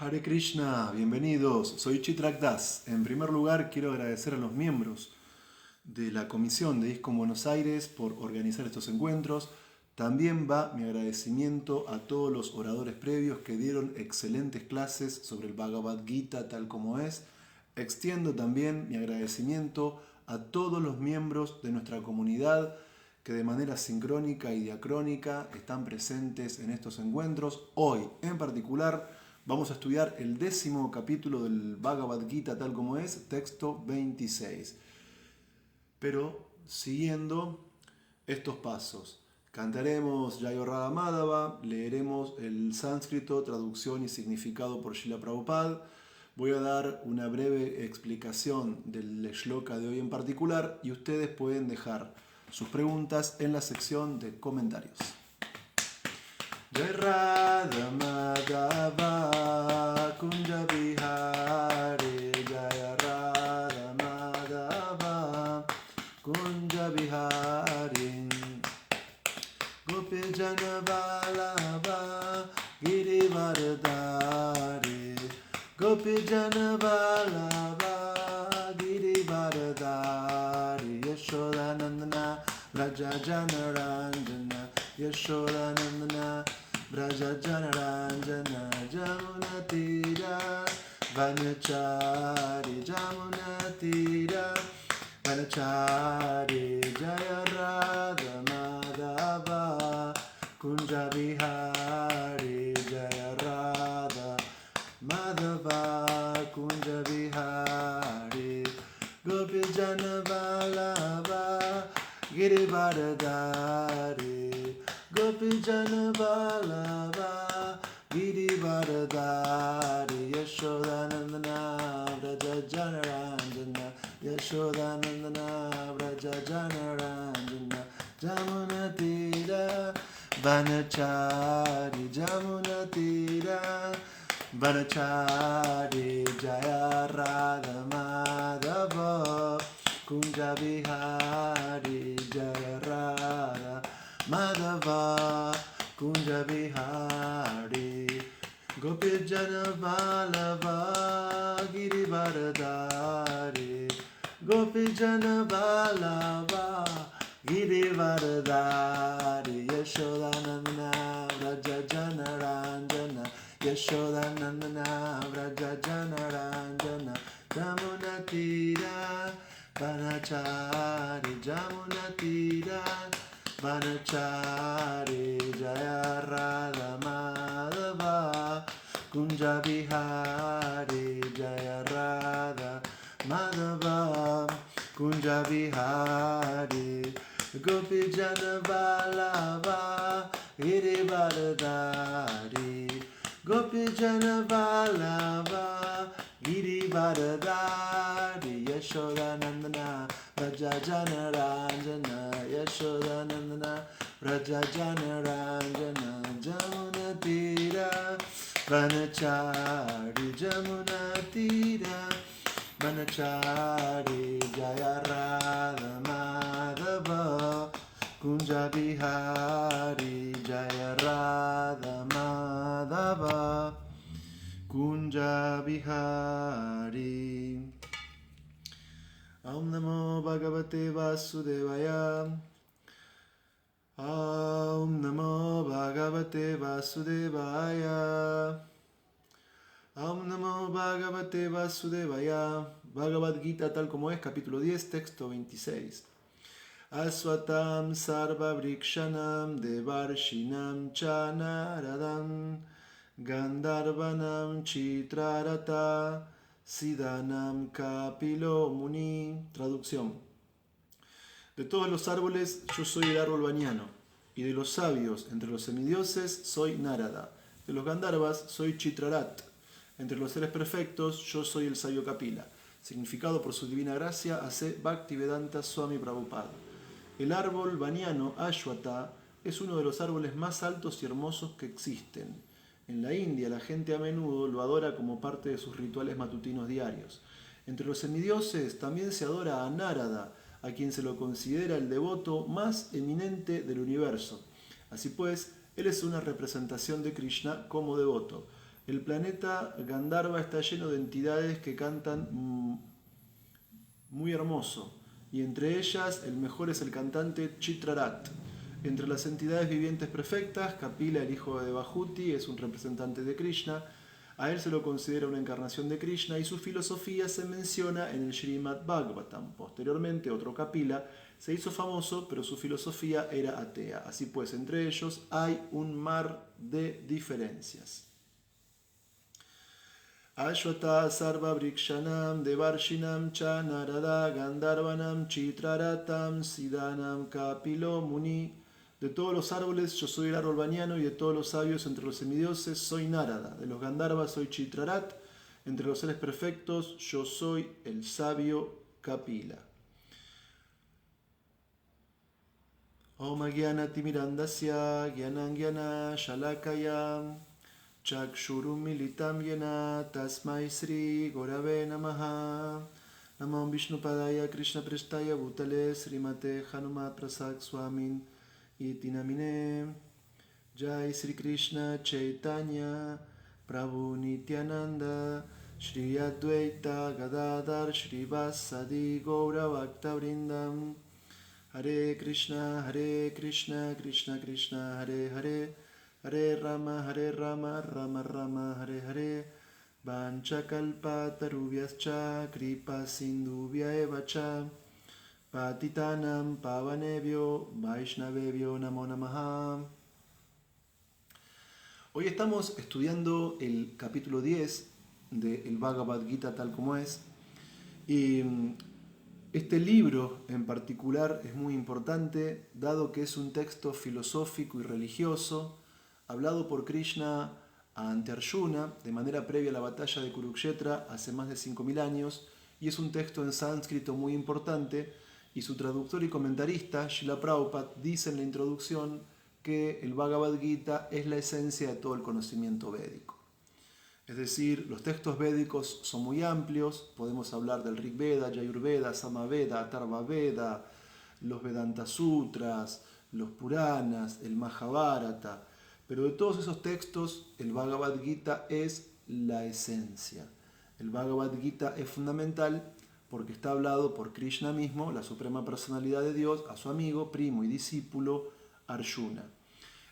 Hare Krishna, bienvenidos. Soy Chitrak Das. En primer lugar, quiero agradecer a los miembros de la comisión de ISKCON Buenos Aires por organizar estos encuentros. También va mi agradecimiento a todos los oradores previos que dieron excelentes clases sobre el Bhagavad Gita tal como es. Extiendo también mi agradecimiento a todos los miembros de nuestra comunidad que de manera sincrónica y diacrónica están presentes en estos encuentros. Hoy, en particular, vamos a estudiar el 10º capítulo del Bhagavad Gita tal como es, texto 26. Pero siguiendo estos pasos, cantaremos Jayo Radha Madhava, leeremos el sánscrito, traducción y significado por Srila Prabhupada. Voy a dar una breve explicación del shloka de hoy en particular y ustedes pueden dejar sus preguntas en la sección de comentarios. Jai Radha Madhava Kunja Vihari, Jai Radha Madhava Kunja Vihari, Gopi Jana Vallabha Girivardhari, Gopi Jana Vallabha Girivardhari, Yashodanandana Vraja Jana Ranjana, Yashodanandana Vraja Jana Ranjana, Jamuna Tira Vanachari, Jamuna Tira Vanachari, Jaya Radha Madhava Kunja Vihari, Jaya Radha Madhava Kunja Vihari, Gopi Jana Vallabha Girivardhari, Gopi Jana Vallabha Girivardhari, Yashodanandana Vraja Jana Ranjana, Yashodanandana Vraja Jana Ranjana, Jamuna Tira Vanachari, Jamuna Tira Vanachari, Jaya Radha Madhava Kunja Vihari, Jaya Radha Madhava Kunja Vihari, Gopi Jana Vallabha Girivardhari, Gopi Jana Vallabha Girivardhari, Yashodanandana Vraja Jana Ranjana, Yashodanandana Vraja Jana Ranjana, Jamuna Tira Vanachari, Jamuna Tira Vanachari, Jaya Radha Madhava Kunja Vihari, Jaya Radha Madhava Kunja Vihari, Gopi Jana Vallabha Girivardhari, Gopi Jana Vallabha Girivardhari, Yashodanandana Vraja Jana Ranjana, Yashodanandana Vraja Jana Ranjana, Jamuna Tira Vanachari, Jamuna Tira Vanachari, Jaya Radha Madhava Kunja Vihari, Jaya Radha Madhava Kunja Vihari. Om Namo Bhagavate Vasudevaya, Om Namo Bhagavate Vasudevaya, Om Namo Bhagavate Vasudevaya. Bhagavad Gita tal como es, capítulo 10, texto 26. Aswatam sarva vrikshanam devarshinam chanaradam gandharvanam chitrarata siddhanam kapilo muni. Traducción: de todos los árboles yo soy el árbol baniano, y de los sabios entre los semidioses soy Narada, de los Gandharvas soy Chitrarat, entre los seres perfectos yo soy el sabio Kapila. Significado por su divina gracia hace Bhaktivedanta Swami Prabhupada. El árbol baniano Ashwatha es uno de los árboles más altos y hermosos que existen. En la India la gente a menudo lo adora como parte de sus rituales matutinos diarios. Entre los semidioses también se adora a Narada, a quien se lo considera el devoto más eminente del universo. Así pues, él es una representación de Krishna como devoto. El planeta Gandharva está lleno de entidades que cantan muy hermoso, y entre ellas el mejor es el cantante Chitrarat. Entre las entidades vivientes perfectas, Kapila, el hijo de Devahuti, es un representante de Krishna. A él se lo considera una encarnación de Krishna y su filosofía se menciona en el Srimad Bhagavatam. Posteriormente, otro Kapila se hizo famoso, pero su filosofía era atea. Así pues, entre ellos hay un mar de diferencias. Ashwata Sarva Vrikshanam Devarshinam Cha Narada Gandharvanam Chitraratam Siddhanam Kapilo Muni. De todos los árboles yo soy el árbol baniano, y de todos los sabios entre los semidioses soy Narada. De los Gandharvas soy Chitrarat. Entre los seres perfectos yo soy el sabio Kapila. Om Gyana Timirandasya Gyanan Gyana Shalakaya Chakshurum Militam Yena Tasmai Sri Gorave Namaha. Namam Vishnupadaya Krishna Prestaya Bhutale Srimate Hanumat Prasad Swamin Iti Namine. Jai Sri Krishna Chaitanya Prabhu Nityananda Shri Advaita Gadadhar Shri Vasadi Gaura Bhakta Vrindam. Hare Krishna Krishna Krishna Hare Hare, Hare Rama Rama Rama Hare Hare. Vanchakalpatarubhyascha kripa sindhubhya eva cha patitanam pavanebhyo vaishnavebhyo namo namaha. Hoy estamos estudiando el capítulo 10 del Bhagavad Gita tal como es, y este libro en particular es muy importante, dado que es un texto filosófico y religioso, hablado por Krishna ante Arjuna de manera previa a la batalla de Kurukshetra hace más de 5.000 años, y es un texto en sánscrito muy importante, y su traductor y comentarista, Srila Prabhupada, dice en la introducción que el Bhagavad Gita es la esencia de todo el conocimiento védico. Es decir, los textos védicos son muy amplios, podemos hablar del Rig Veda, Yajurveda, Samaveda, Atharva Veda, los Vedanta Sutras, los Puranas, el Mahabharata, pero de todos esos textos el Bhagavad Gita es la esencia. El Bhagavad Gita es fundamental porque está hablado por Krishna mismo, la suprema personalidad de Dios, a su amigo, primo y discípulo Arjuna.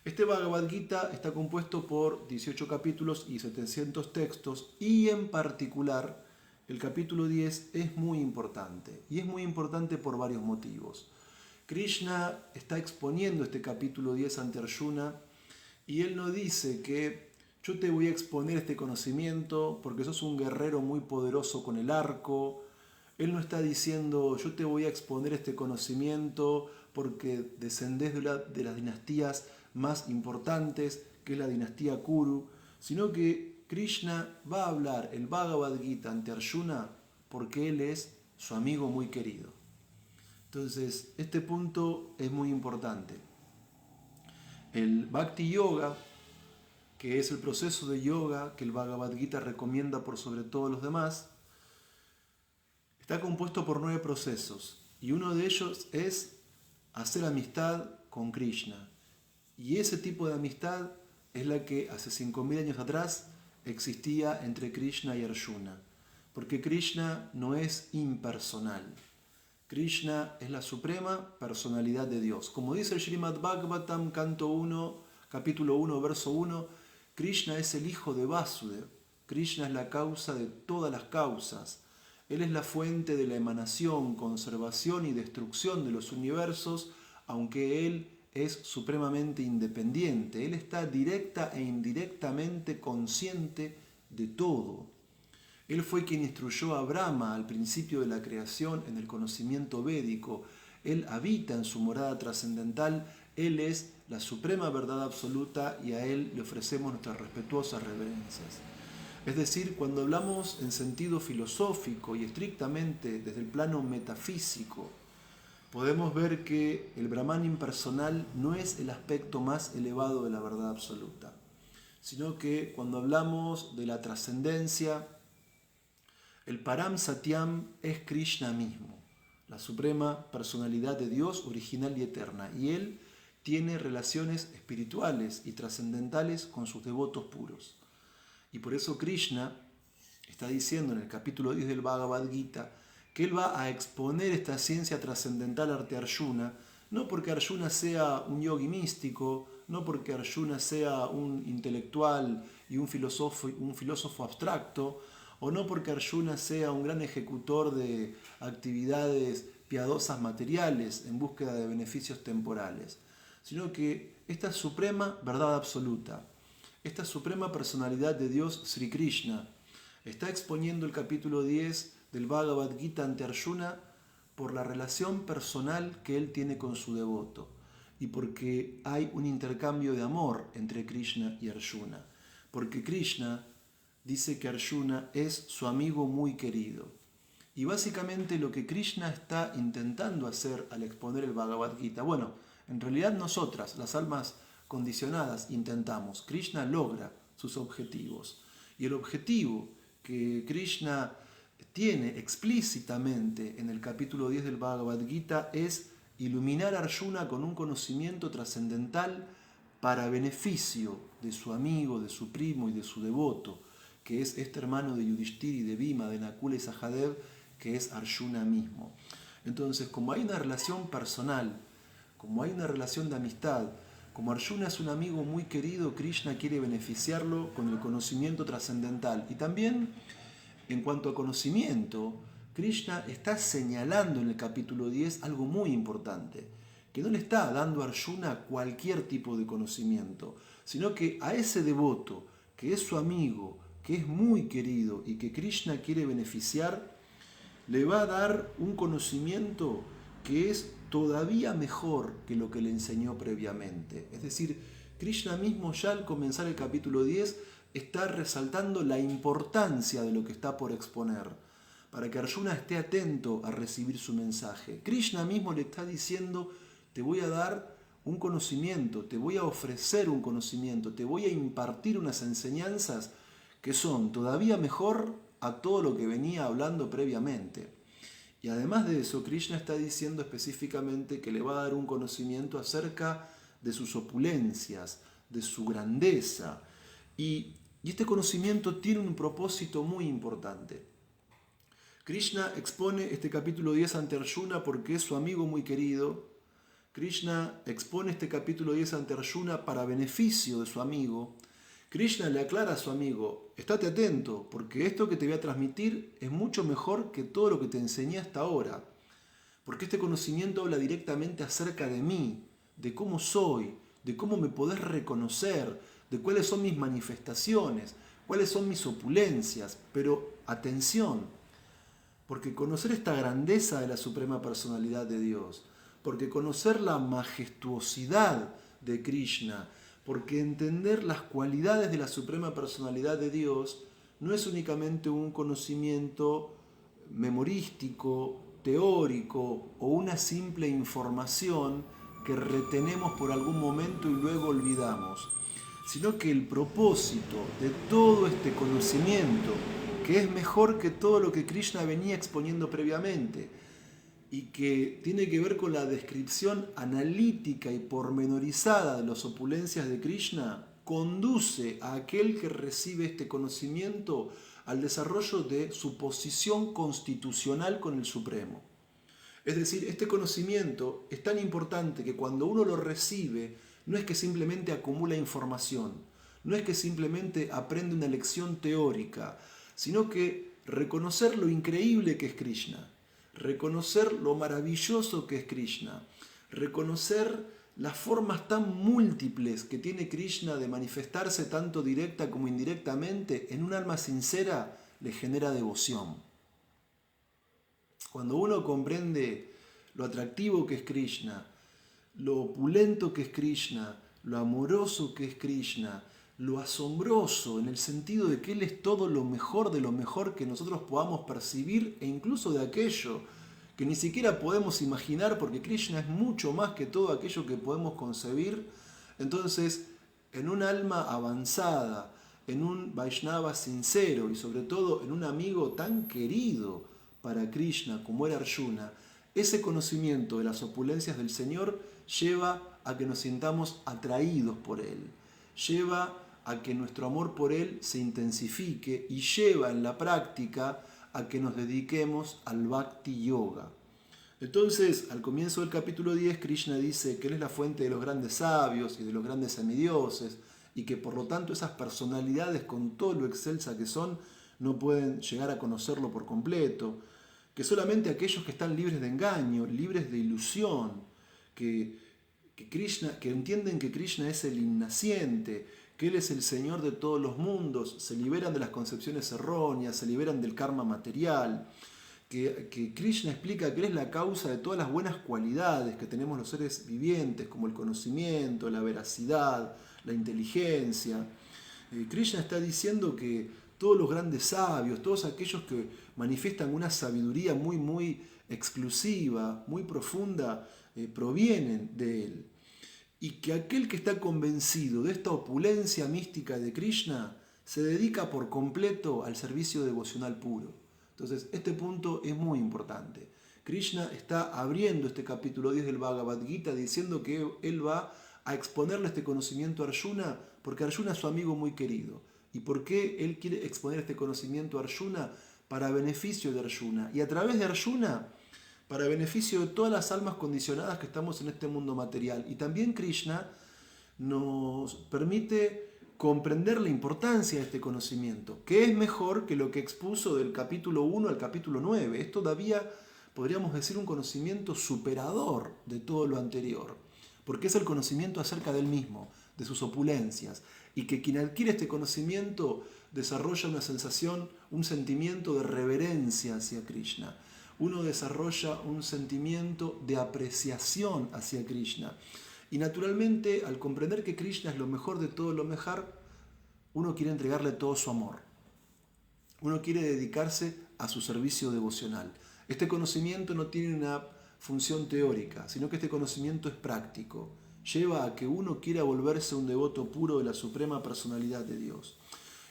Este Bhagavad Gita está compuesto por 18 capítulos y 700 textos, y en particular el capítulo 10 es muy importante, y es muy importante por varios motivos. Krishna está exponiendo este capítulo 10 ante Arjuna, y él no dice que yo te voy a exponer este conocimiento porque sos un guerrero muy poderoso con el arco. Él no está diciendo yo te voy a exponer este conocimiento porque descendés de las dinastías más importantes, que es la dinastía Kuru, sino que Krishna va a hablar el Bhagavad Gita ante Arjuna porque él es su amigo muy querido. Entonces, este punto es muy importante. El Bhakti Yoga, que es el proceso de yoga que el Bhagavad Gita recomienda por sobre todos los demás, está compuesto por 9 procesos, y uno de ellos es hacer amistad con Krishna. Y ese tipo de amistad es la que hace 5.000 años atrás existía entre Krishna y Arjuna, porque Krishna no es impersonal. Krishna es la suprema personalidad de Dios. Como dice el Srimad Bhagavatam, canto 1, capítulo 1, verso 1, Krishna es el hijo de Vasudeva. Krishna es la causa de todas las causas. Él es la fuente de la emanación, conservación y destrucción de los universos, aunque Él es supremamente independiente. Él está directa e indirectamente consciente de todo. Él fue quien instruyó a Brahma al principio de la creación en el conocimiento védico. Él habita en su morada trascendental. Él es la suprema verdad absoluta, y a Él le ofrecemos nuestras respetuosas reverencias. Es decir, cuando hablamos en sentido filosófico y estrictamente desde el plano metafísico, podemos ver que el Brahman impersonal no es el aspecto más elevado de la verdad absoluta, sino que cuando hablamos de la trascendencia, el Param Satyam es Krishna mismo, la suprema personalidad de Dios original y eterna, y Él tiene relaciones espirituales y trascendentales con sus devotos puros. Y por eso Krishna está diciendo en el capítulo 10 del Bhagavad Gita que él va a exponer esta ciencia trascendental ante Arjuna, no porque Arjuna sea un yogi místico, no porque Arjuna sea un intelectual y un filósofo abstracto, o no porque Arjuna sea un gran ejecutor de actividades piadosas materiales en búsqueda de beneficios temporales, sino que esta suprema verdad absoluta, esta suprema personalidad de Dios, Sri Krishna, está exponiendo el capítulo 10 del Bhagavad Gita ante Arjuna por la relación personal que él tiene con su devoto y porque hay un intercambio de amor entre Krishna y Arjuna. Porque Krishna dice que Arjuna es su amigo muy querido. Y básicamente lo que Krishna está intentando hacer al exponer el Bhagavad Gita, bueno, en realidad nosotras, las almas condicionadas, intentamos. Krishna logra sus objetivos. Y el objetivo que Krishna tiene explícitamente en el capítulo 10 del Bhagavad Gita es iluminar a Arjuna con un conocimiento trascendental para beneficio de su amigo, de su primo y de su devoto, que es este hermano de Yudhishthira y de Bhima, de Nakula y Sahadev, que es Arjuna mismo. Entonces, como hay una relación personal, como hay una relación de amistad, como Arjuna es un amigo muy querido, Krishna quiere beneficiarlo con el conocimiento trascendental. Y también, en cuanto a conocimiento, Krishna está señalando en el capítulo 10 algo muy importante, que no le está dando a Arjuna cualquier tipo de conocimiento, sino que a ese devoto, que es su amigo, que es muy querido y que Krishna quiere beneficiar, le va a dar un conocimiento que es todavía mejor que lo que le enseñó previamente. Es decir, Krishna mismo ya al comenzar el capítulo 10 está resaltando la importancia de lo que está por exponer, para que Arjuna esté atento a recibir su mensaje. Krishna mismo le está diciendo, te voy a dar un conocimiento, te voy a ofrecer un conocimiento, te voy a impartir unas enseñanzas que son todavía mejor a todo lo que venía hablando previamente. Y además de eso, Krishna está diciendo específicamente que le va a dar un conocimiento acerca de sus opulencias, de su grandeza. Y este conocimiento tiene un propósito muy importante. Krishna expone este capítulo 10 ante Arjuna porque es su amigo muy querido. Krishna expone este capítulo 10 ante Arjuna para beneficio de su amigo. Krishna le aclara a su amigo, estate atento, porque esto que te voy a transmitir es mucho mejor que todo lo que te enseñé hasta ahora. Porque este conocimiento habla directamente acerca de mí, de cómo soy, de cómo me podés reconocer, de cuáles son mis manifestaciones, cuáles son mis opulencias. Pero atención, porque conocer esta grandeza de la suprema personalidad de Dios, porque conocer la majestuosidad de Krishna, porque entender las cualidades de la suprema personalidad de Dios no es únicamente un conocimiento memorístico, teórico o una simple información que retenemos por algún momento y luego olvidamos, sino que el propósito de todo este conocimiento, que es mejor que todo lo que Krishna venía exponiendo previamente, y que tiene que ver con la descripción analítica y pormenorizada de las opulencias de Krishna, conduce a aquel que recibe este conocimiento al desarrollo de su posición constitucional con el Supremo. Es decir, este conocimiento es tan importante que cuando uno lo recibe, no es que simplemente acumula información, no es que simplemente aprende una lección teórica, sino que reconocer lo increíble que es Krishna, reconocer lo maravilloso que es Krishna, reconocer las formas tan múltiples que tiene Krishna de manifestarse tanto directa como indirectamente en un alma sincera, le genera devoción. Cuando uno comprende lo atractivo que es Krishna, lo opulento que es Krishna, lo amoroso que es Krishna, lo asombroso en el sentido de que Él es todo lo mejor de lo mejor que nosotros podamos percibir e incluso de aquello que ni siquiera podemos imaginar, porque Krishna es mucho más que todo aquello que podemos concebir. Entonces, en un alma avanzada, en un Vaishnava sincero y sobre todo en un amigo tan querido para Krishna como era Arjuna, ese conocimiento de las opulencias del Señor lleva a que nos sintamos atraídos por Él, lleva a que nuestro amor por Él se intensifique y lleva en la práctica a que nos dediquemos al Bhakti Yoga. Entonces, al comienzo del capítulo 10, Krishna dice que Él es la fuente de los grandes sabios y de los grandes semidioses, y que por lo tanto esas personalidades, con todo lo excelsa que son, no pueden llegar a conocerlo por completo, que solamente aquellos que están libres de engaño, libres de ilusión, que entienden que Krishna es el innaciente, que Él es el Señor de todos los mundos, se liberan de las concepciones erróneas, se liberan del karma material, que Krishna explica que Él es la causa de todas las buenas cualidades que tenemos los seres vivientes, como el conocimiento, la veracidad, la inteligencia. Krishna está diciendo que todos los grandes sabios, todos aquellos que manifiestan una sabiduría muy, muy exclusiva, muy profunda, provienen de Él. Y que aquel que está convencido de esta opulencia mística de Krishna se dedica por completo al servicio devocional puro. Entonces, este punto es muy importante. Krishna está abriendo este capítulo 10 del Bhagavad Gita diciendo que Él va a exponerle este conocimiento a Arjuna porque Arjuna es su amigo muy querido. ¿Y por qué Él quiere exponer este conocimiento a Arjuna? Para beneficio de Arjuna. Y a través de Arjuna, para beneficio de todas las almas condicionadas que estamos en este mundo material. Y también Krishna nos permite comprender la importancia de este conocimiento, que es mejor que lo que expuso del capítulo 1 al capítulo 9. Es todavía, podríamos decir, un conocimiento superador de todo lo anterior, porque es el conocimiento acerca del mismo, de sus opulencias, y que quien adquiere este conocimiento desarrolla una sensación, un sentimiento de reverencia hacia Krishna. Uno desarrolla un sentimiento de apreciación hacia Krishna. Y naturalmente, al comprender que Krishna es lo mejor de todo lo mejor, uno quiere entregarle todo su amor. Uno quiere dedicarse a su servicio devocional. Este conocimiento no tiene una función teórica, sino que este conocimiento es práctico. Lleva a que uno quiera volverse un devoto puro de la suprema personalidad de Dios.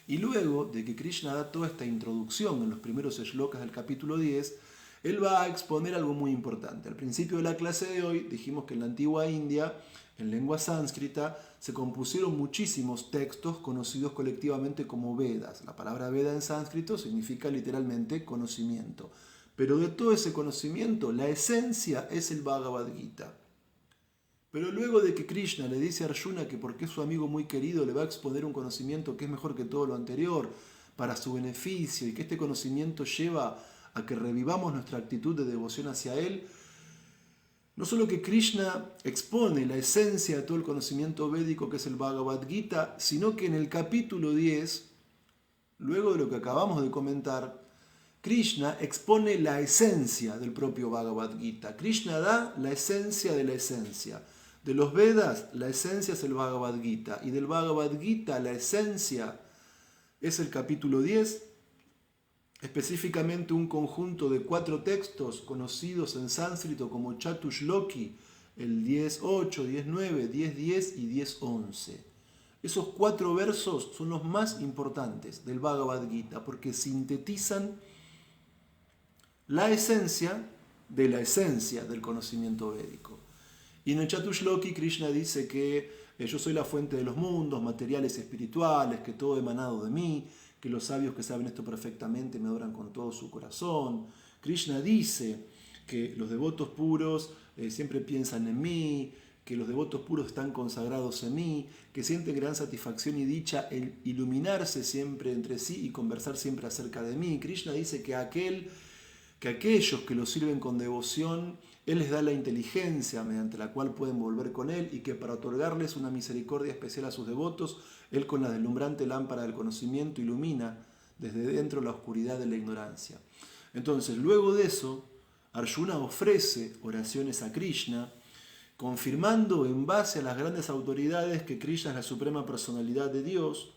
Y luego de que Krishna da toda esta introducción en los primeros shlokas del capítulo 10, Él va a exponer algo muy importante. Al principio de la clase de hoy dijimos que en la antigua India, en lengua sánscrita, se compusieron muchísimos textos conocidos colectivamente como Vedas. La palabra Veda en sánscrito significa literalmente conocimiento. Pero de todo ese conocimiento, la esencia es el Bhagavad Gita. Pero luego de que Krishna le dice a Arjuna que porque es su amigo muy querido le va a exponer un conocimiento que es mejor que todo lo anterior para su beneficio y que este conocimiento lleva a que revivamos nuestra actitud de devoción hacia Él, no solo que Krishna expone la esencia de todo el conocimiento védico que es el Bhagavad Gita, sino que en el capítulo 10, luego de lo que acabamos de comentar, Krishna expone la esencia del propio Bhagavad Gita. Krishna da la esencia de la esencia. De los Vedas, la esencia es el Bhagavad Gita. Y del Bhagavad Gita, la esencia es el capítulo 10, específicamente un conjunto de 4 textos conocidos en sánscrito como Chatushloki, el 10.8, 10.9, 10.10 y 10.11. Esos 4 versos son los más importantes del Bhagavad Gita porque sintetizan la esencia de la esencia del conocimiento védico. Y en el Chatushloki Krishna dice que yo soy la fuente de los mundos, materiales y espirituales, que todo emanado de mí, que los sabios que saben esto perfectamente me adoran con todo su corazón. Krishna dice que los devotos puros siempre piensan en mí, que los devotos puros están consagrados en mí, que sienten gran satisfacción y dicha el iluminarse siempre entre sí y conversar siempre acerca de mí. Krishna dice que aquellos que lo sirven con devoción, Él les da la inteligencia mediante la cual pueden volver con Él y que para otorgarles una misericordia especial a sus devotos, Él con la deslumbrante lámpara del conocimiento ilumina desde dentro la oscuridad de la ignorancia. Entonces, luego de eso, Arjuna ofrece oraciones a Krishna, confirmando en base a las grandes autoridades que Krishna es la suprema personalidad de Dios,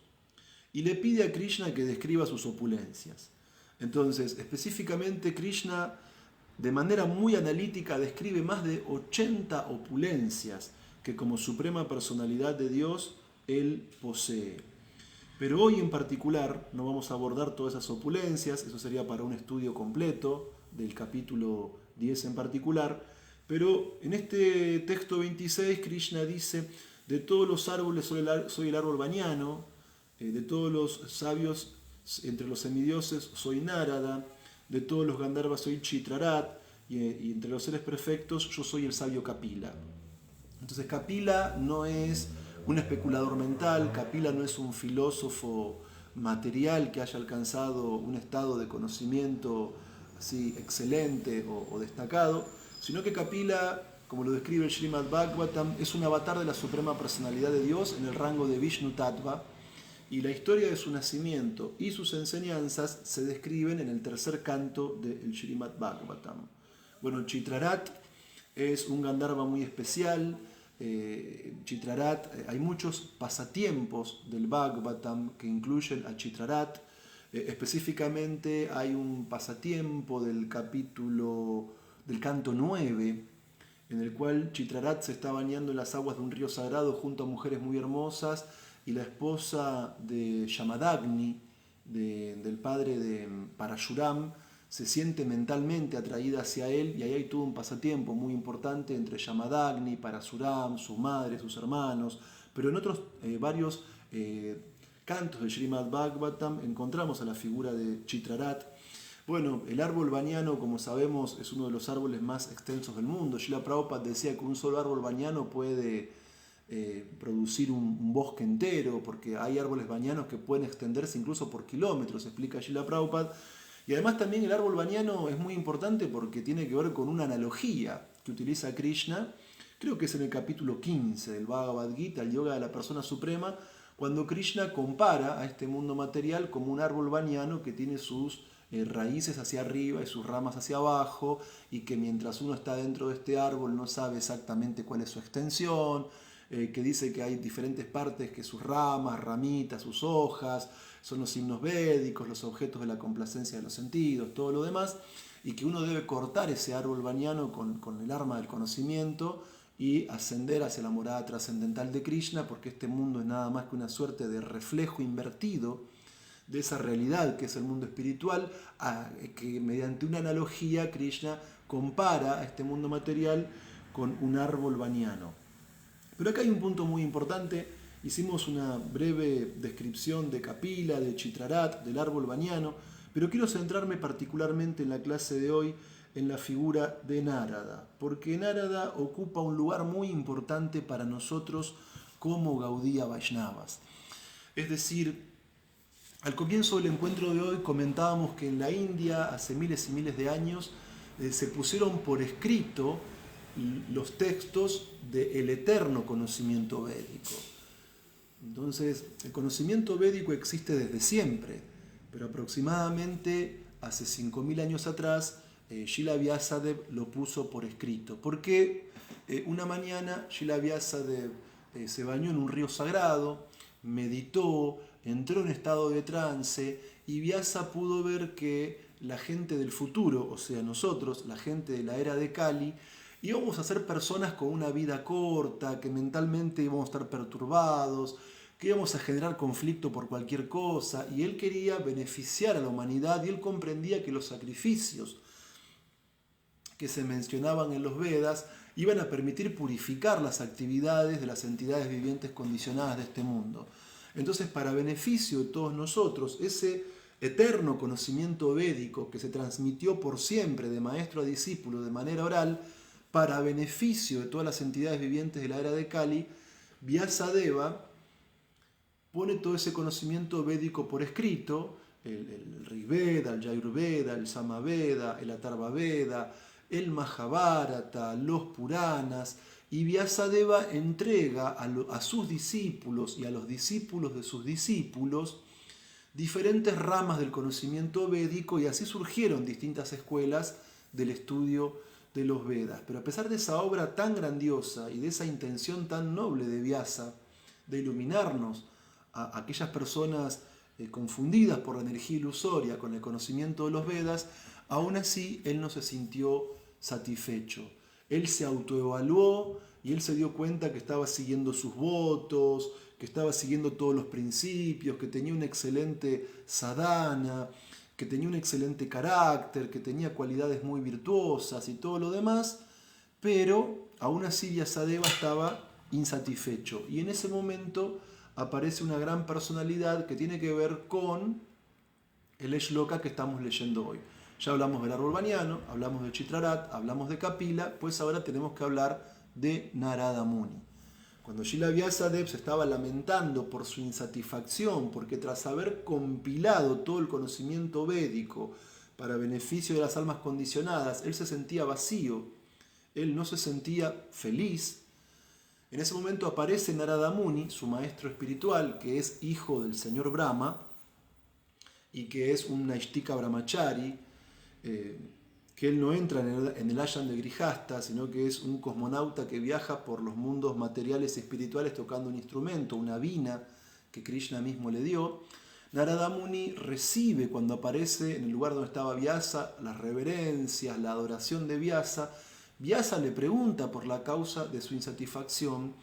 y le pide a Krishna que describa sus opulencias. Entonces, específicamente Krishna, de manera muy analítica, describe más de 80 opulencias que como suprema personalidad de Dios, Él posee. Pero hoy en particular no vamos a abordar todas esas opulencias, eso sería para un estudio completo del capítulo 10 en particular, pero en este texto 26 Krishna dice: de todos los árboles soy el árbol bañano, de todos los sabios entre los semidioses soy Narada, de todos los Gandharvas soy Chitrarat, y entre los seres perfectos yo soy el sabio Kapila. Entonces Kapila no es un especulador mental, Kapila no es un filósofo material que haya alcanzado un estado de conocimiento así excelente o destacado, sino que Kapila, como lo describe el Srimad Bhagavatam, es un avatar de la suprema personalidad de Dios en el rango de Vishnu Tattva, y la historia de su nacimiento y sus enseñanzas se describen en el tercer canto del Srimad Bhagavatam. Bueno, Chitrarat es un Gandharva muy especial. Chitrarat, hay muchos pasatiempos del Bhagavatam que incluyen a Chitrarat. Específicamente hay un pasatiempo del canto 9, en el cual Chitrarat se está bañando en las aguas de un río sagrado junto a mujeres muy hermosas, y la esposa de Yamadagni, del padre de Parashuram, se siente mentalmente atraída hacia él, y ahí hay todo un pasatiempo muy importante entre Yamadagni, Parashuram, su madre, sus hermanos. Pero en otros varios cantos del Srimad Bhagavatam encontramos a la figura de Chitrarat. Bueno, el árbol bañano, como sabemos, es uno de los árboles más extensos del mundo. Srila Prabhupada decía que un solo árbol bañano puede producir un bosque entero, porque hay árboles bañanos que pueden extenderse incluso por kilómetros, explica Srila Prabhupada. Y además también el árbol bañano es muy importante porque tiene que ver con una analogía que utiliza Krishna, creo que es en el capítulo 15 del Bhagavad Gita, el Yoga de la Persona Suprema, cuando Krishna compara a este mundo material como un árbol bañano que tiene sus raíces hacia arriba y sus ramas hacia abajo, y que mientras uno está dentro de este árbol no sabe exactamente cuál es su extensión, que dice que hay diferentes partes, que sus ramas, ramitas, sus hojas, son los signos védicos, los objetos de la complacencia de los sentidos, todo lo demás, y que uno debe cortar ese árbol bañano con el arma del conocimiento y ascender hacia la morada trascendental de Krishna, porque este mundo es nada más que una suerte de reflejo invertido de esa realidad que es el mundo espiritual, que mediante una analogía Krishna compara a este mundo material con un árbol bañano. Pero acá hay un punto muy importante. Hicimos una breve descripción de Kapila, de Chitrarat, del árbol bañano, pero quiero centrarme particularmente en la clase de hoy en la figura de Narada, porque Narada ocupa un lugar muy importante para nosotros como Gaudiya Vaishnavas. Es decir, al comienzo del encuentro de hoy comentábamos que en la India, hace miles y miles de años, se pusieron por escrito los textos del eterno conocimiento védico. Entonces, el conocimiento védico existe desde siempre, pero aproximadamente hace 5.000 años atrás, Srila Vyasadeva lo puso por escrito. Porque una mañana Srila Vyasadeva se bañó en un río sagrado, meditó, entró en estado de trance, y Vyasa pudo ver que la gente del futuro, o sea nosotros, la gente de la era de Kali, íbamos a ser personas con una vida corta, que mentalmente íbamos a estar perturbados, que íbamos a generar conflicto por cualquier cosa, y él quería beneficiar a la humanidad, y él comprendía que los sacrificios que se mencionaban en los Vedas iban a permitir purificar las actividades de las entidades vivientes condicionadas de este mundo. Entonces, para beneficio de todos nosotros, ese eterno conocimiento védico que se transmitió por siempre de maestro a discípulo de manera oral, para beneficio de todas las entidades vivientes de la era de Kali, Vyasadeva pone todo ese conocimiento védico por escrito, el Rigveda, el Yajurveda, el Samaveda, el Atharvaveda, el Mahabharata, los Puranas, y Vyasadeva entrega a sus discípulos y a los discípulos de sus discípulos diferentes ramas del conocimiento védico, y así surgieron distintas escuelas del estudio de los Vedas. Pero a pesar de esa obra tan grandiosa y de esa intención tan noble de Vyasa de iluminarnos a aquellas personas confundidas por la energía ilusoria con el conocimiento de los Vedas, aún así él no se sintió satisfecho. Él se autoevaluó y él se dio cuenta que estaba siguiendo sus votos, que estaba siguiendo todos los principios, que tenía un excelente sadhana, que tenía un excelente carácter, que tenía cualidades muy virtuosas y todo lo demás, pero aún así Vyasadeva estaba insatisfecho. Y en ese momento aparece una gran personalidad que tiene que ver con el shloka que estamos leyendo hoy. Ya hablamos del árbol baniano, hablamos de Chitrarat, hablamos de Kapila, pues ahora tenemos que hablar de Narada Muni. Cuando Srila Vyasadeva se estaba lamentando por su insatisfacción, porque tras haber compilado todo el conocimiento védico para beneficio de las almas condicionadas, él se sentía vacío, él no se sentía feliz. En ese momento aparece Narada Muni, su maestro espiritual, que es hijo del señor Brahma y que es un Naishtika Brahmachari, que él no entra en el ashram de Grihasta, sino que es un cosmonauta que viaja por los mundos materiales y espirituales tocando un instrumento, una vina que Krishna mismo le dio. Narada Muni recibe, cuando aparece en el lugar donde estaba Vyasa, las reverencias, la adoración de Vyasa. Vyasa le pregunta por la causa de su insatisfacción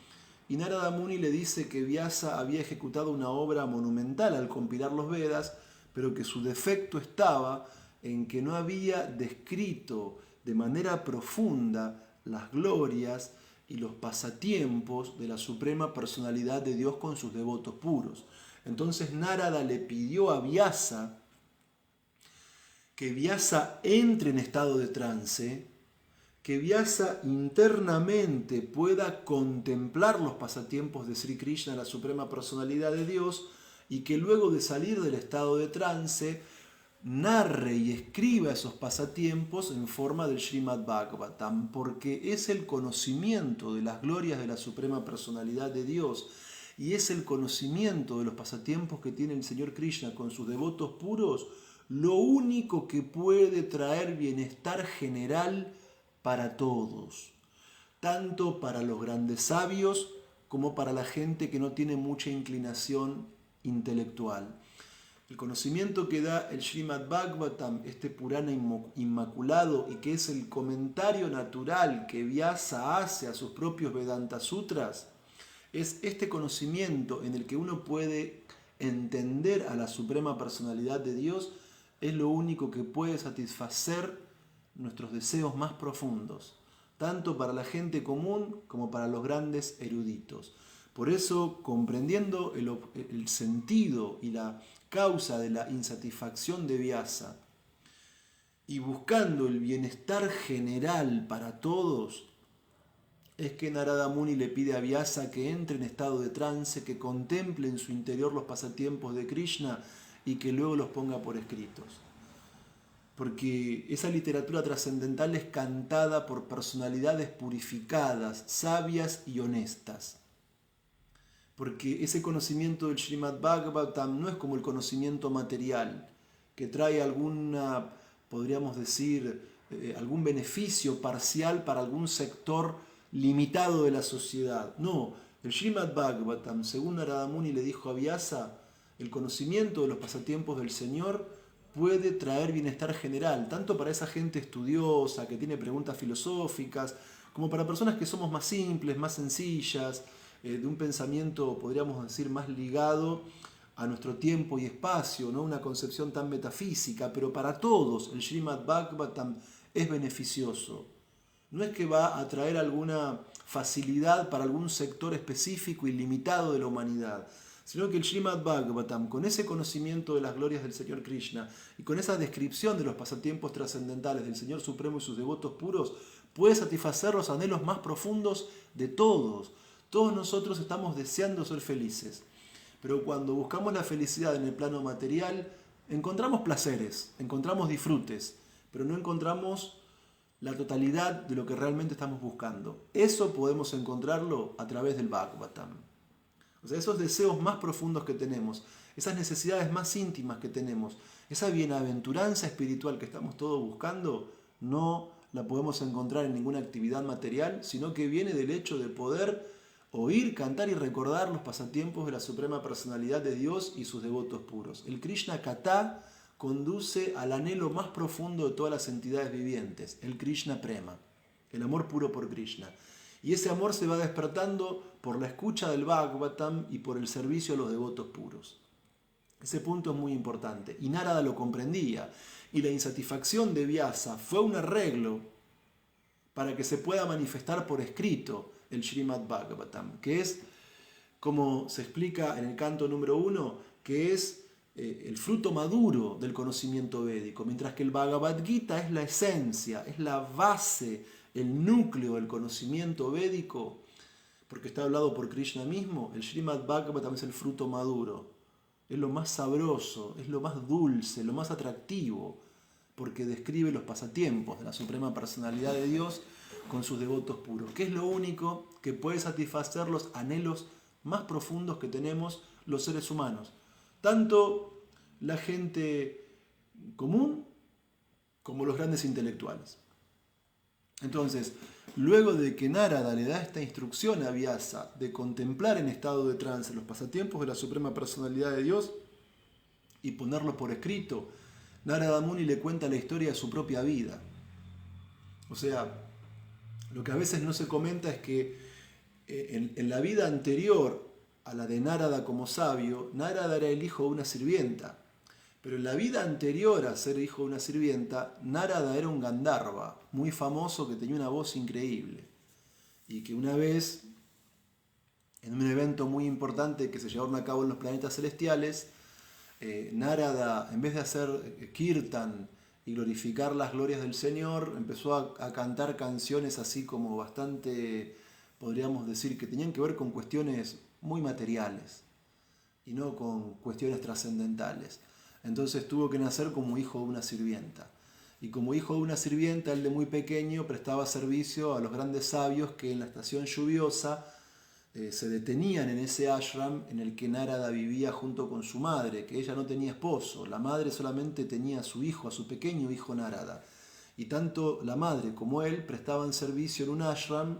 y Narada Muni le dice que Vyasa había ejecutado una obra monumental al compilar los Vedas, pero que su defecto estaba en que no había descrito de manera profunda las glorias y los pasatiempos de la suprema personalidad de Dios con sus devotos puros. Entonces Narada le pidió a Vyasa que Vyasa entre en estado de trance, que Vyasa internamente pueda contemplar los pasatiempos de Sri Krishna, la suprema personalidad de Dios, y que luego de salir del estado de trance narre y escriba esos pasatiempos en forma del Srimad Bhagavatam, porque es el conocimiento de las glorias de la suprema personalidad de Dios y es el conocimiento de los pasatiempos que tiene el Señor Krishna con sus devotos puros lo único que puede traer bienestar general para todos, tanto para los grandes sabios como para la gente que no tiene mucha inclinación intelectual. El conocimiento que da el Srimad Bhagavatam, este Purana inmaculado, y que es el comentario natural que Vyasa hace a sus propios Vedanta Sutras, es este conocimiento en el que uno puede entender a la suprema personalidad de Dios, es lo único que puede satisfacer nuestros deseos más profundos, tanto para la gente común como para los grandes eruditos. Por eso, comprendiendo el sentido y la causa de la insatisfacción de Vyasa y buscando el bienestar general para todos, es que Narada Muni le pide a Vyasa que entre en estado de trance, que contemple en su interior los pasatiempos de Krishna y que luego los ponga por escritos. Porque esa literatura trascendental es cantada por personalidades purificadas, sabias y honestas. Porque ese conocimiento del Srimad Bhagavatam no es como el conocimiento material, que trae alguna, podríamos decir, algún beneficio parcial para algún sector limitado de la sociedad. No, el Srimad Bhagavatam, según Narada Muni le dijo a Vyasa, el conocimiento de los pasatiempos del Señor puede traer bienestar general, tanto para esa gente estudiosa que tiene preguntas filosóficas, como para personas que somos más simples, más sencillas, de un pensamiento, podríamos decir, más ligado a nuestro tiempo y espacio, no una concepción tan metafísica, pero para todos el Srimad Bhagavatam es beneficioso. No es que va a traer alguna facilidad para algún sector específico y limitado de la humanidad, sino que el Srimad Bhagavatam, con ese conocimiento de las glorias del Señor Krishna y con esa descripción de los pasatiempos trascendentales del Señor Supremo y sus devotos puros, puede satisfacer los anhelos más profundos de todos. Todos nosotros estamos deseando ser felices, pero cuando buscamos la felicidad en el plano material, encontramos placeres, encontramos disfrutes, pero no encontramos la totalidad de lo que realmente estamos buscando. Eso podemos encontrarlo a través del Bhagavatam. O sea, esos deseos más profundos que tenemos, esas necesidades más íntimas que tenemos, esa bienaventuranza espiritual que estamos todos buscando, no la podemos encontrar en ninguna actividad material, sino que viene del hecho de poder oír, cantar y recordar los pasatiempos de la suprema personalidad de Dios y sus devotos puros. El Krishna Katha conduce al anhelo más profundo de todas las entidades vivientes, el Krishna Prema, el amor puro por Krishna. Y ese amor se va despertando por la escucha del Bhagavatam y por el servicio a los devotos puros. Ese punto es muy importante. Y Narada lo comprendía. Y la insatisfacción de Vyasa fue un arreglo para que se pueda manifestar por escrito el Srimad Bhagavatam, que es como se explica en el canto número 1, que es el fruto maduro del conocimiento védico, mientras que el Bhagavad Gita es la esencia, es la base, el núcleo del conocimiento védico, porque está hablado por Krishna mismo. El Srimad Bhagavatam es el fruto maduro, es lo más sabroso, es lo más dulce, lo más atractivo, porque describe los pasatiempos de la Suprema Personalidad de Dios con sus devotos puros, que es lo único que puede satisfacer los anhelos más profundos que tenemos los seres humanos, tanto la gente común como los grandes intelectuales. Entonces, luego de que Narada le da esta instrucción a Vyasa de contemplar en estado de trance los pasatiempos de la Suprema Personalidad de Dios y ponerlo por escrito, Narada Muni le cuenta la historia de su propia vida. O sea, lo que a veces no se comenta es que en la vida anterior a la de Narada como sabio, Narada era el hijo de una sirvienta. Pero en la vida anterior a ser hijo de una sirvienta, Narada era un Gandharva muy famoso que tenía una voz increíble. Y que una vez, en un evento muy importante que se llevaron a cabo en los planetas celestiales, Narada, en vez de hacer kirtan y glorificar las glorias del Señor, empezó a cantar canciones así como bastante, podríamos decir, que tenían que ver con cuestiones muy materiales y no con cuestiones trascendentales. Entonces tuvo que nacer como hijo de una sirvienta. Y como hijo de una sirvienta, él de muy pequeño prestaba servicio a los grandes sabios que en la estación lluviosa se detenían en ese ashram en el que Narada vivía junto con su madre, que ella no tenía esposo. La madre solamente tenía a su hijo, a su pequeño hijo Narada. Y tanto la madre como él prestaban servicio en un ashram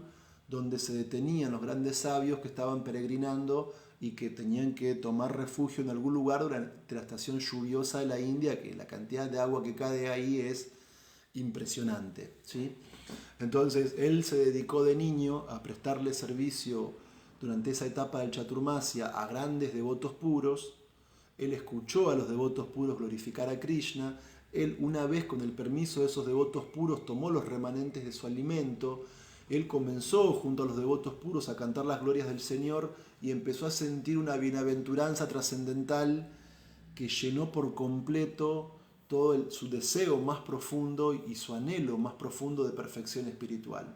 donde se detenían los grandes sabios que estaban peregrinando y que tenían que tomar refugio en algún lugar durante la estación lluviosa de la India, que la cantidad de agua que cae ahí es impresionante, ¿sí? Entonces él se dedicó de niño a prestarle servicio durante esa etapa del Chaturmasya a grandes devotos puros. Él escuchó a los devotos puros glorificar a Krishna. Él, una vez con el permiso de esos devotos puros, tomó los remanentes de su alimento. Él comenzó junto a los devotos puros a cantar las glorias del Señor y empezó a sentir una bienaventuranza trascendental que llenó por completo todo su deseo más profundo y su anhelo más profundo de perfección espiritual.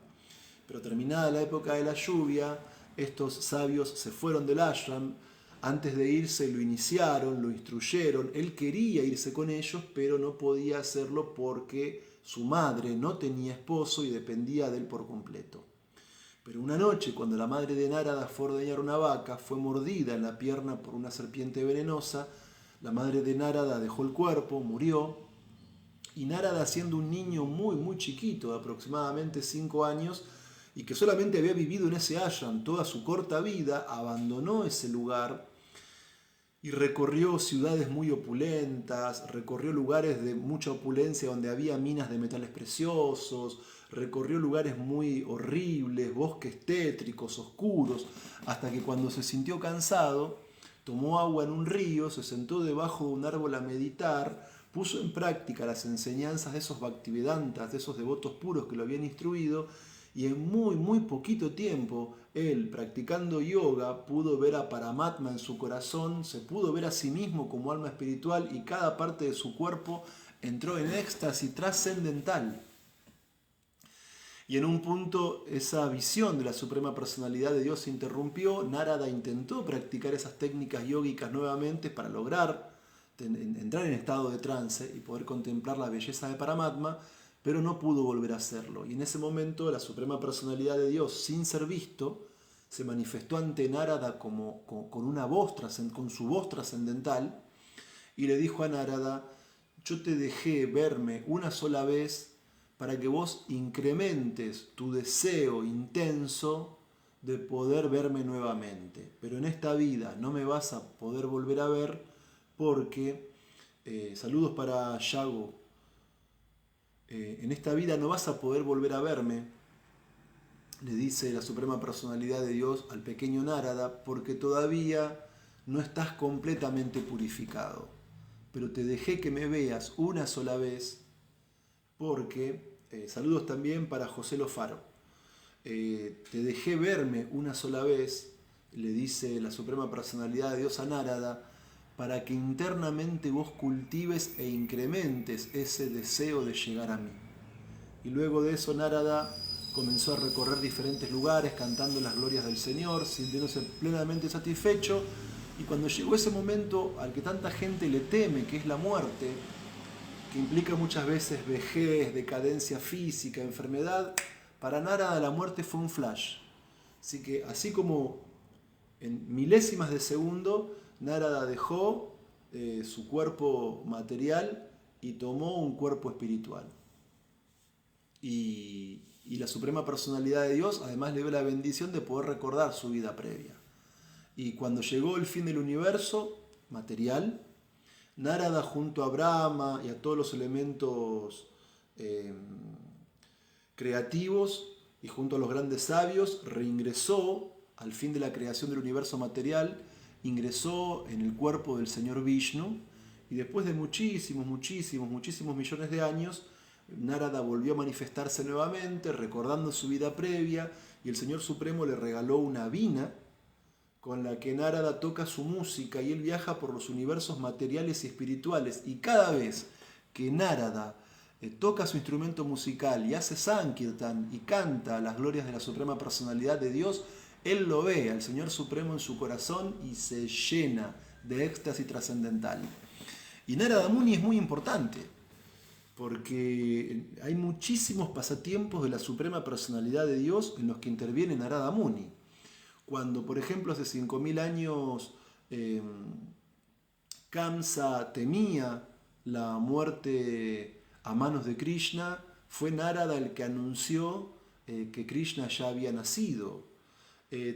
Pero terminada la época de la lluvia, estos sabios se fueron del ashram. Antes de irse lo iniciaron, lo instruyeron. Él quería irse con ellos, pero no podía hacerlo porque su madre no tenía esposo y dependía de él por completo. Pero una noche, cuando la madre de Narada fue a ordeñar una vaca, fue mordida en la pierna por una serpiente venenosa. La madre de Narada dejó el cuerpo, murió. Y Narada, siendo un niño muy, muy chiquito, de aproximadamente 5 años, y que solamente había vivido en ese ashram toda su corta vida, abandonó ese lugar y recorrió ciudades muy opulentas, recorrió lugares de mucha opulencia donde había minas de metales preciosos, recorrió lugares muy horribles, bosques tétricos, oscuros, hasta que cuando se sintió cansado, tomó agua en un río, se sentó debajo de un árbol a meditar, puso en práctica las enseñanzas de esos Bhaktivedantas, de esos devotos puros que lo habían instruido, y en muy, muy poquito tiempo, él, practicando yoga, pudo ver a Paramatma en su corazón, se pudo ver a sí mismo como alma espiritual y cada parte de su cuerpo entró en éxtasis trascendental. Y en un punto esa visión de la Suprema Personalidad de Dios se interrumpió. Narada intentó practicar esas técnicas yógicas nuevamente para lograr entrar en estado de trance y poder contemplar la belleza de Paramatma, pero no pudo volver a hacerlo. Y en ese momento la Suprema Personalidad de Dios, sin ser visto, se manifestó ante Narada con una voz, con su voz trascendental, y le dijo a Narada: yo te dejé verme una sola vez para que vos incrementes tu deseo intenso de poder verme nuevamente. Pero en esta vida no me vas a poder volver a ver porque, saludos para Yago, en esta vida no vas a poder volver a verme, le dice la Suprema Personalidad de Dios al pequeño Narada, porque todavía no estás completamente purificado. Pero te dejé que me veas una sola vez porque, saludos también para José Lofaro, te dejé verme una sola vez le dice la Suprema Personalidad de Dios a Nárada, para que internamente vos cultives e incrementes ese deseo de llegar a mí. Y luego de eso Nárada comenzó a recorrer diferentes lugares cantando las glorias del Señor, sintiéndose plenamente satisfecho. Y cuando llegó ese momento al que tanta gente le teme, que es la muerte, que implica muchas veces vejez, decadencia física, enfermedad, para Nárada la muerte fue un flash. Así que así como en milésimas de segundo, Nárada dejó su cuerpo material y tomó un cuerpo espiritual. Y la Suprema Personalidad de Dios además le dio la bendición de poder recordar su vida previa. Y cuando llegó el fin del universo material, Nárada junto a Brahma y a todos los elementos creativos y junto a los grandes sabios, reingresó al fin de la creación del universo material, ingresó en el cuerpo del Señor Vishnu, y después de muchísimos millones de años, Nárada volvió a manifestarse nuevamente, recordando su vida previa, y el Señor Supremo le regaló una vina con la que Nárada toca su música y él viaja por los universos materiales y espirituales. Y cada vez que Nárada toca su instrumento musical y hace Sankirtan y canta las glorias de la Suprema Personalidad de Dios, él lo ve al Señor Supremo en su corazón y se llena de éxtasis trascendental. Y Narada Muni es muy importante, porque hay muchísimos pasatiempos de la Suprema Personalidad de Dios en los que interviene Narada Muni. Cuando, por ejemplo, hace 5.000 años Kamsa temía la muerte a manos de Krishna, fue Narada el que anunció que Krishna ya había nacido.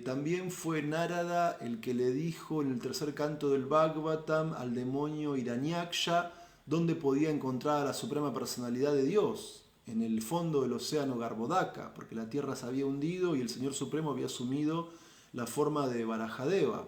También fue Narada el que le dijo en el tercer canto del Bhagavatam al demonio Hiranyaksha dónde podía encontrar a la Suprema Personalidad de Dios, en el fondo del océano Garbhodaka, porque la tierra se había hundido y el Señor Supremo había asumido la forma de Varajadeva.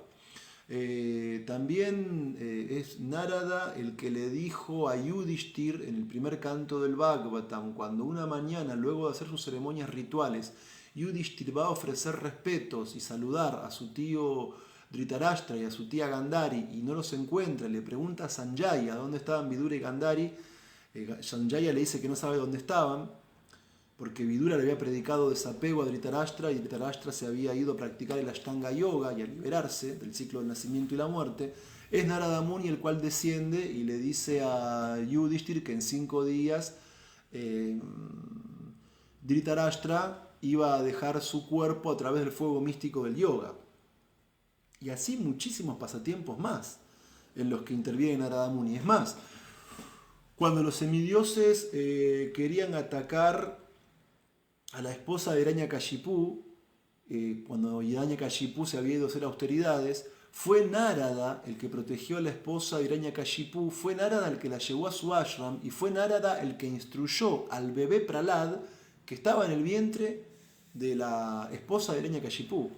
También es Narada el que le dijo a Yudhishthir en el primer canto del Bhagavatam, cuando una mañana, luego de hacer sus ceremonias rituales, Yudhishthir va a ofrecer respetos y saludar a su tío Dhritarashtra y a su tía Gandhari y no los encuentra, le pregunta a Sanjaya dónde estaban Vidura y Gandhari. Sanjaya le dice que no sabe dónde estaban, porque Vidura le había predicado desapego a Dhritarashtra y Dhritarashtra se había ido a practicar el Ashtanga Yoga y a liberarse del ciclo del nacimiento y la muerte. Es Narada Muni el cual desciende y le dice a Yudhishthir que en 5 días Dhritarashtra iba a dejar su cuerpo a través del fuego místico del yoga. Y así muchísimos pasatiempos más en los que interviene Narada Muni. Es más, cuando los semidioses querían atacar a la esposa de Hiranyakashipu, cuando Hiranyakashipu se había ido a hacer austeridades, fue Narada el que protegió a la esposa de Hiranyakashipu, fue Narada el que la llevó a su ashram y fue Narada el que instruyó al bebé Pralad que estaba en el vientre de la esposa de Hiranyakashipu.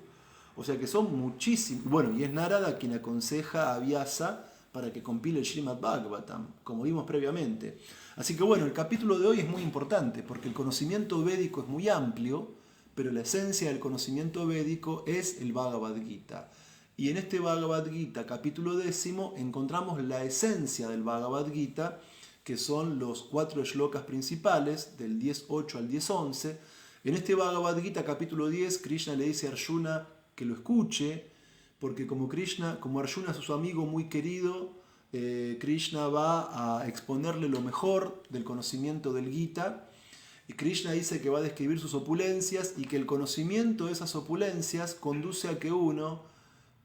O sea que son muchísimos. Bueno, y es Narada quien aconseja a Vyasa para que compile el Srimad Bhagavatam, como vimos previamente. Así que bueno, el capítulo de hoy es muy importante porque el conocimiento védico es muy amplio, pero la esencia del conocimiento védico es el Bhagavad Gita. Y en este Bhagavad Gita, capítulo 10, encontramos la esencia del Bhagavad Gita, que son los 4 shlokas principales, del 10.8 al 10.11. En este Bhagavad Gita, capítulo 10, Krishna le dice a Arjuna que lo escuche, porque como Arjuna es su amigo muy querido, Krishna va a exponerle lo mejor del conocimiento del Gita, y Krishna dice que va a describir sus opulencias y que el conocimiento de esas opulencias conduce a que uno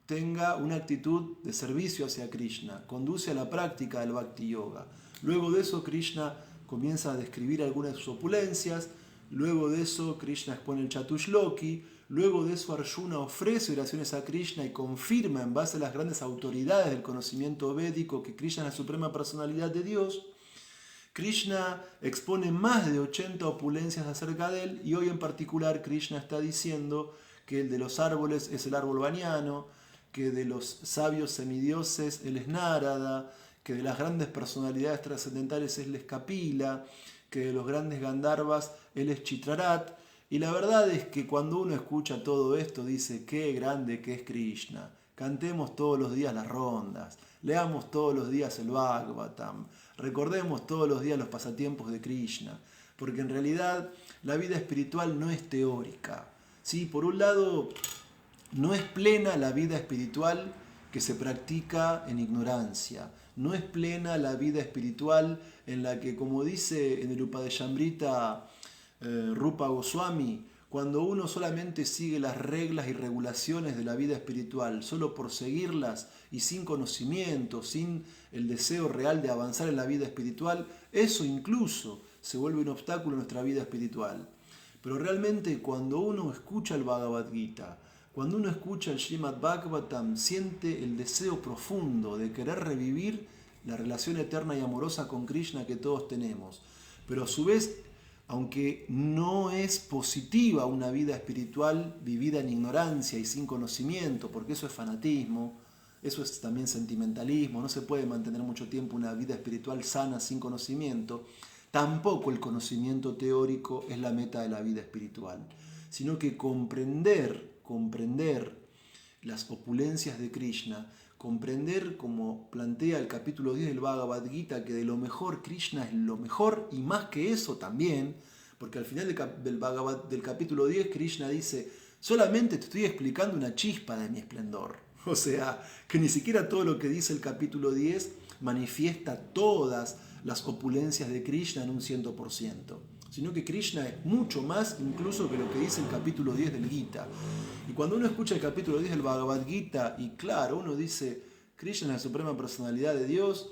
tenga una actitud de servicio hacia Krishna, conduce a la práctica del Bhakti Yoga. Luego de eso Krishna comienza a describir algunas de sus opulencias, luego de eso Krishna expone el Chatushloki, luego de eso Arjuna ofrece oraciones a Krishna y confirma en base a las grandes autoridades del conocimiento védico que Krishna es la Suprema Personalidad de Dios. Krishna expone más de 80 opulencias acerca de él y hoy en particular Krishna está diciendo que el de los árboles es el árbol baniano, que de los sabios semidioses él es Narada, que de las grandes personalidades trascendentales él es Kapila, que de los grandes Gandharvas él es Chitrarat, Y la verdad es que cuando uno escucha todo esto dice, qué grande que es Krishna. Cantemos todos los días las rondas, leamos todos los días el Bhagavatam, recordemos todos los días los pasatiempos de Krishna, porque en realidad la vida espiritual no es teórica. ¿Sí? Por un lado, no es plena la vida espiritual que se practica en ignorancia. No es plena la vida espiritual en la que, como dice en el Upadeshambrita Rupa Goswami, cuando uno solamente sigue las reglas y regulaciones de la vida espiritual, solo por seguirlas y sin conocimiento, sin el deseo real de avanzar en la vida espiritual, eso incluso se vuelve un obstáculo en nuestra vida espiritual. Pero realmente cuando uno escucha el Bhagavad Gita, cuando uno escucha el Srimad Bhagavatam, siente el deseo profundo de querer revivir la relación eterna y amorosa con Krishna que todos tenemos. Pero a su vez, aunque no es positiva una vida espiritual vivida en ignorancia y sin conocimiento, porque eso es fanatismo, eso es también sentimentalismo, no se puede mantener mucho tiempo una vida espiritual sana sin conocimiento, tampoco el conocimiento teórico es la meta de la vida espiritual, sino que comprender las opulencias de Krishna, comprender, como plantea el capítulo 10 del Bhagavad Gita, que de lo mejor Krishna es lo mejor y más que eso también, porque al final del capítulo 10 Krishna dice, solamente te estoy explicando una chispa de mi esplendor. O sea, que ni siquiera todo lo que dice el capítulo 10 manifiesta todas las opulencias de Krishna en un 100%, sino que Krishna es mucho más incluso que lo que dice el capítulo 10 del Gita. Y cuando uno escucha el capítulo 10 del Bhagavad Gita, y claro, uno dice, Krishna es la suprema personalidad de Dios,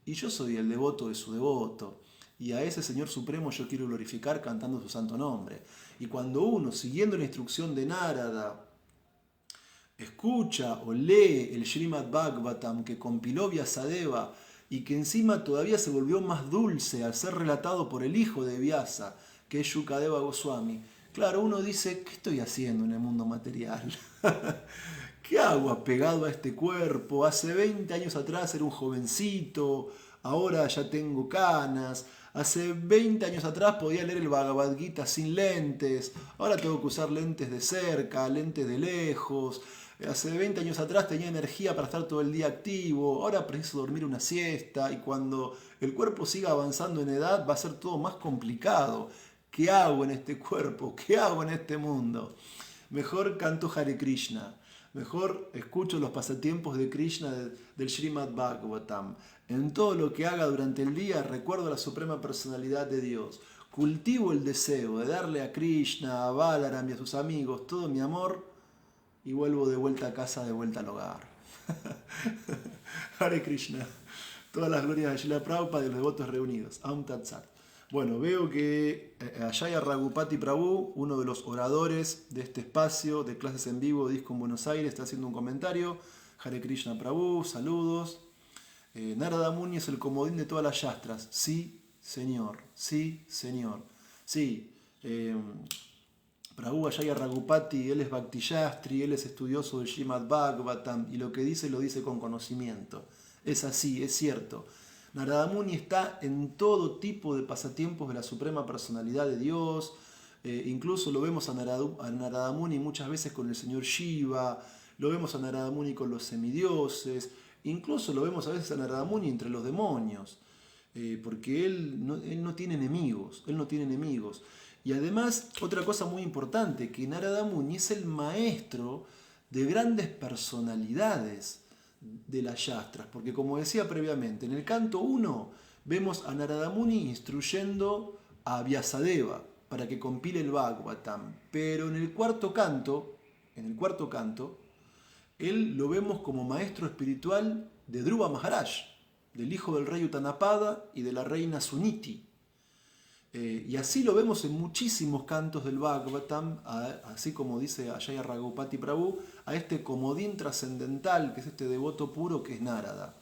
y yo soy el devoto de su devoto, y a ese Señor Supremo yo quiero glorificar cantando su santo nombre. Y cuando uno, siguiendo la instrucción de Narada, escucha o lee el Srimad Bhagavatam que compiló Vyasadeva, y que encima todavía se volvió más dulce al ser relatado por el hijo de Vyasa, que es Shukadeva Goswami. Claro, uno dice, ¿qué estoy haciendo en el mundo material? ¿Qué hago apegado a este cuerpo? Hace 20 años atrás era un jovencito, ahora ya tengo canas. Hace 20 años atrás podía leer el Bhagavad Gita sin lentes, ahora tengo que usar lentes de cerca, lentes de lejos. Hace 20 años atrás tenía energía para estar todo el día activo, ahora preciso dormir una siesta, y cuando el cuerpo siga avanzando en edad va a ser todo más complicado. ¿Qué hago en este cuerpo? ¿Qué hago en este mundo? Mejor canto Hare Krishna, mejor escucho los pasatiempos de Krishna del Srimad Bhagavatam. En todo lo que haga durante el día recuerdo la suprema personalidad de Dios. Cultivo el deseo de darle a Krishna, a Balaram y a sus amigos todo mi amor, y vuelvo de vuelta a casa, de vuelta al hogar. Hare Krishna. Todas las glorias de Srila Prabhupada y los devotos reunidos. Aum Tat Sat. Bueno, veo que Ajaya Raghupati Prabhu, uno de los oradores de este espacio de clases en vivo de Disco en Buenos Aires, está haciendo un comentario. Hare Krishna Prabhu, saludos. Narada Muni es el comodín de todas las yastras. Sí, señor. Sí, señor. Sí. Prabhu Ajaya Raghupati, él es Bhakti Yastri, él es estudioso del Srimad Bhagavatam, y lo que dice lo dice con conocimiento. Es así, es cierto. Narada Muni está en todo tipo de pasatiempos de la suprema personalidad de Dios. Incluso lo vemos a Narada Muni muchas veces con el señor Shiva, lo vemos a Narada Muni con los semidioses, incluso lo vemos a veces a Narada Muni entre los demonios, porque él no tiene enemigos, él no tiene enemigos. Y además, otra cosa muy importante, que Narada Muni es el maestro de grandes personalidades de las yastras, porque como decía previamente, en el canto 1 vemos a Narada Muni instruyendo a Vyasadeva para que compile el Bhagavatam, pero en el cuarto canto, él lo vemos como maestro espiritual de Dhruva Maharaj, del hijo del rey Utanapada y de la reina Suniti. Y así lo vemos en muchísimos cantos del Bhagavatam, así como dice Ajaya Raghupati Prabhu, a este comodín trascendental, que es este devoto puro que es Narada.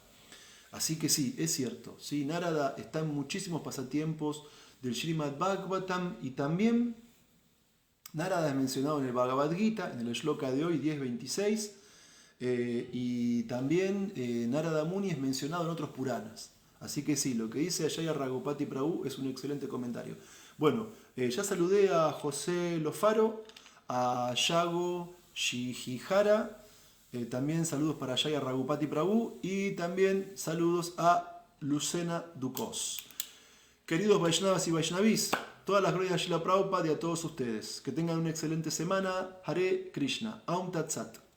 Así que sí, es cierto, sí, Narada está en muchísimos pasatiempos del Srimad Bhagavatam, y también Narada es mencionado en el Bhagavad Gita, en el shloka de hoy, 10.26, y también Narada Muni es mencionado en otros Puranas. Así que sí, lo que dice Ajaya Ragupati Prabhu es un excelente comentario. Bueno, ya saludé a José Lofaro, a Yago Shihihara, también saludos para Ajaya Ragupati Prabhu y también saludos a Lucena Ducos. Queridos Vaishnavas y Vaishnavis, todas las glorias de Srila Prabhupada y a todos ustedes. Que tengan una excelente semana. Hare Krishna. Aum Tat Sat.